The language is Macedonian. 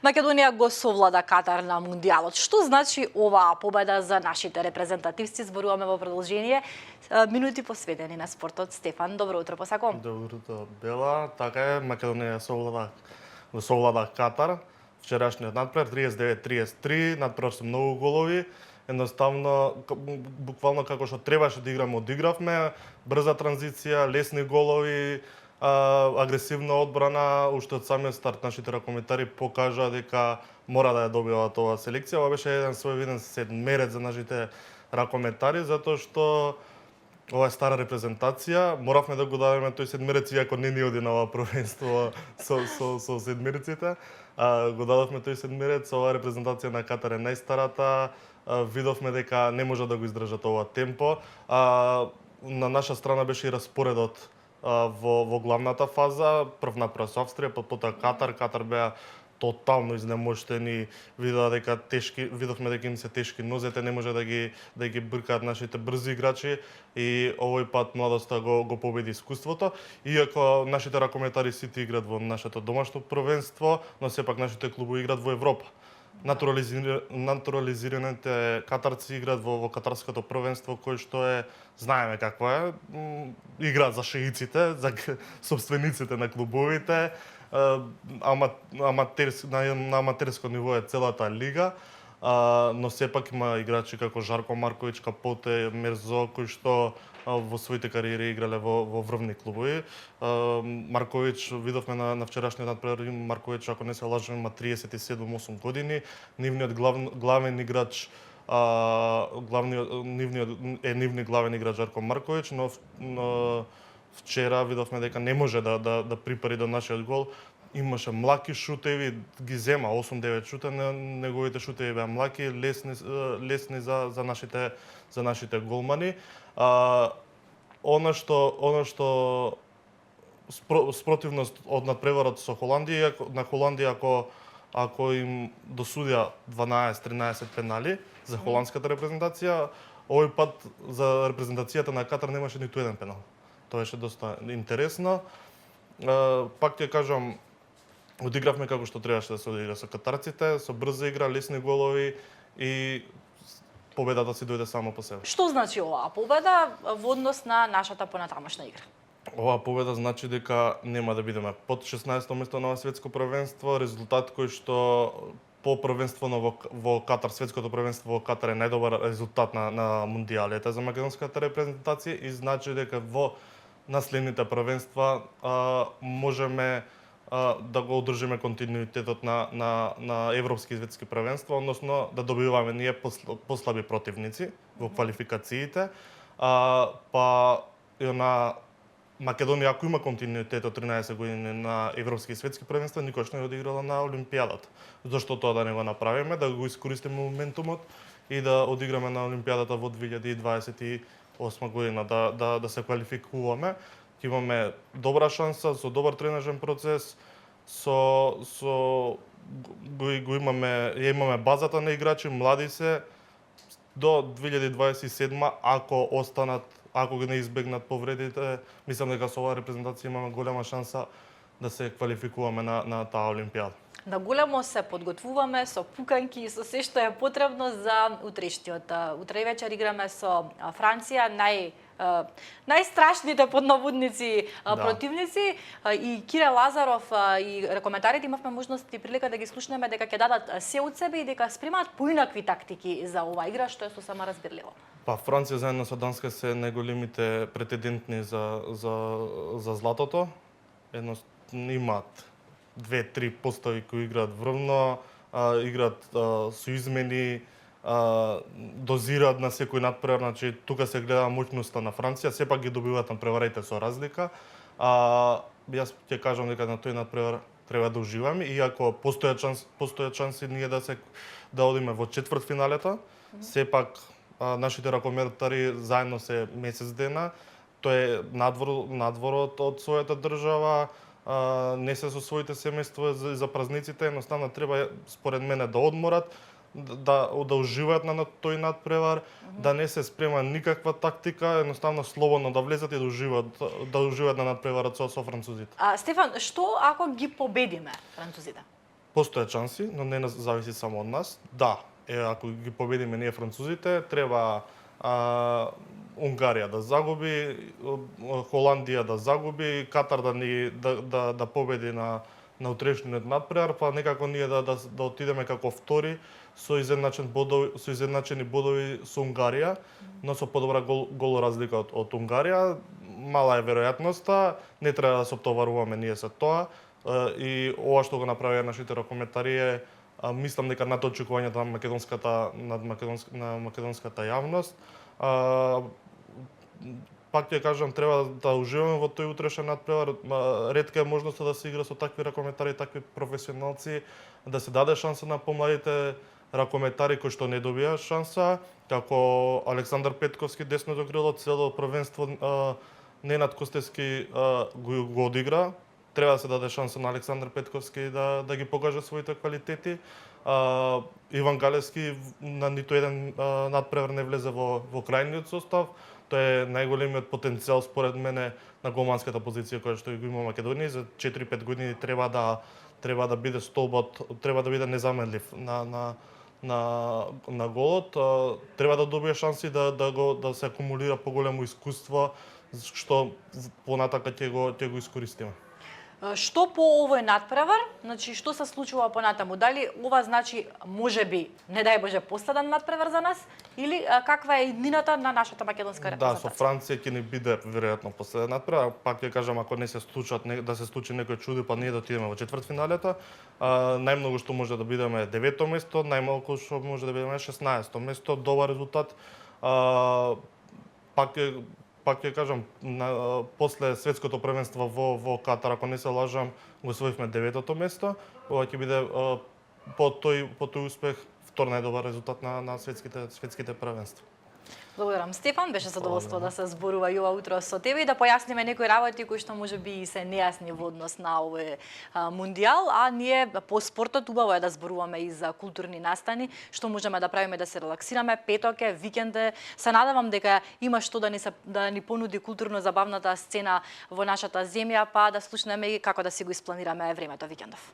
Македонија го совлада Катар на Мундијалот. Што значи оваа победа за нашите репрезентативци? Зборуваме во продолжение минути посветени на спортот. Стефан, добро утро, посакувам. Добро утро, Бела. Така е, Македонија го совлада Катар. Вчерашниот надпревар 39-33, надпревар со многу голови. Едноставно, буквално како што требаше да играме, одигравме. Брза транзиција, лесни голови, агресивна одбрана. Уште од самиот старт нашите ракометари покажаа дека мора да ја добиваат оваа селекција. Ова беше еден своевиден седмерец за нашите ракометари, затоа што ова е стара репрезентација, моравме да го дадеме тој седмерец, иако не ни оди на ова првенство со седмериците. Го дадовме тој седмерец, оваа репрезентација на Катар е најстарата. Видовме дека не може да го издржат ова темпо. На наша страна беше и распоредот во главната фаза, прв напред со Австрија, потоа Катар. Катар беа тотално изнемоштени, видовме дека им се тешки нозете, не може да ги бркаат нашите брзи играчи и овој пат младоста го победи искуството. Иако нашите ракометари сите играат во нашето домашно првенство, но сепак нашите клубови играат во Европа. Натурализираните катарци играат во катарското првенство, кој што е, знаеме какво е, играат за шеиците, за собствениците на клубовите. На аматерско ниво е целата лига, но сепак има играчи како Жарко Марковиќ, Капоте, Мерзо, кои што во своите кариери играле во врвни клубови. Марковиќ, видовме на вчерашниот надпревар, Марковиќ, ако не се лажам, има 37-8 години. Нивниот главен играч нивниот главен играч Жарко Марковиќ, но вчера видовме дека не може да припари до нашиот гол. Имаше млаки шутеви, ги зема 8-9 шута, неговите шутеви беа млаки, лесни за нашите голмани. Она што спротивност од надпреварот со Холандија, на Холандија ако им досудија 12-13 пенали за холандската репрезентација, овој пат за репрезентацијата на Катар немаше ниту еден пенал. Тоа беше доста интересно. Пак ќе кажам, одигравме како што требаше да се одигра со катарците, со брза игра, лесни голови и победата си дојде само по себе. Што значи оваа победа во однос на нашата понатамошна игра? Оваа победа значи дека нема да бидеме под 16-то место на светско првенство, резултат кој што по првенството во Катар, светското првенство во Катар е најдобар резултат на мундијалите за македонската репрезентација и значи дека во наследните првенства можеме да го одржиме континуитетот на европски и светски првенства, односно да добиваме ние послаби противници во квалификациите, па и на Македонија, ако има континуитет од 13 години на европски и светски првенства, никош не одиграла на Олимпијадата. Зошто тоа да не го направиме, да го искористиме моментумот и да одиграме на Олимпијадата во 2028 година, да се квалификуваме. Ќе имаме добра шанса, со добар тренажен процес, имаме базата на играчи, млади се, до 2027, ако не избегнат повредите, мислам дека со оваа репрезентација имаме голема шанса да се квалификуваме на таа Олимпијада. Да големо се подготвуваме со пуканки и со се што е потребно за утрешниот. Утре вечер играме со Франција, најстрашните поднаводници противници, и Кире Лазаров и ракометарите имавме можност и прилика да ги слушнеме дека ќе дадат се од себе и дека спремаат поинакви тактики за оваа игра, што е сосема разбирливо. Па Франција заедно со Данска се најголемите претендентни за златото. Имаат 2-3 постави кои играат врвно, играат со измени, дозираат на секој надпревар, значи тука се гледа моќноста на Франција, сепак ги добиваат надпреварите со разлика. Јас ќе кажам дека на тој надпревар треба да уживаме, иако постоја шанси ние да одиме во четвртфиналето, сепак нашите ракометари заедно се месец дена, тој е надворот од својата држава, не се со своите семејства за празниците, едноставно треба според мене да одморат, да уживаат на тој надпревар, да не се спрема никаква тактика, едноставно слободно да влезат и да уживаат на надпреварот со французите. Стефан, што ако ги победиме французите? постојат шанси, но не зависи само од нас. Да, ако ги победиме ние французите, треба Унгарија да загуби, Холандија да загуби, Катар да победи на утрешниот надпревар, па некако ние да отидеме како втори со изедначени бодови со Унгарија, но со подобра гол разлика од Унгарија. Мала е веројатноста, не треба да се оптоваруваме ние со тоа. И ова што го направија нашите ракометари е, мислам дека над очекувањата на македонската јавност. Пак ќе кажам, треба да уживаме во тој утрешен надпревар. Ретка е можноста да се игра со такви ракометари, такви професионалци, да се даде шанса на помладите ракометари кои што не добија шанса, како Александар Петковски десното крило, цело првенство Ненад Костевски го одигра. Треба да се даде шанса на Александар Петковски да ги покаже своите квалитети. Иван Галевски на ниту еден надпревар не влезе во крајниот состав. Тоа е најголемиот потенцијал според мене на голманската позиција која што го има Македонија. За 4-5 години треба да биде столбот, треба да биде незаменлив на голот. Треба да добие шанси да се акумулира поголемо искуство, што понатака ќе го искористиме. Што по овој надпревар, значи што се случува понатаму? Дали ова значи можеби, не дај Боже, последен надпревар за нас или каква е иднината на нашата македонска репрезентација? Да, со Франција ќе ни биде веројатно последен надпревар. Пак ќе кажам, ако не се да се случи некој чуди, па ние да отидеме во четвртфиналето, најмногу што може да бидеме 9-то место, најмалку што може да бидеме 16-то место, добар резултат. Пак ќе кажам, после светското првенство во Катар, ако не се лажам, го освоивме 9-то место. Ова ќе биде по тој успех втор најдобар резултат на светските првенства. Благодарам, Стефан, беше задоволство да се зборува и ова утро со тебе и да појасниме некои работи кои што можеби се нејасни во однос на овој мундијал, а ние по спортот убаво е да зборуваме и за културни настани, што можеме да правиме да се релаксираме, петок е, викенд е. Се надевам дека има што да ни понуди културно забавната сцена во нашата земја, па да слушнеме и како да си го испланираме времето викендов.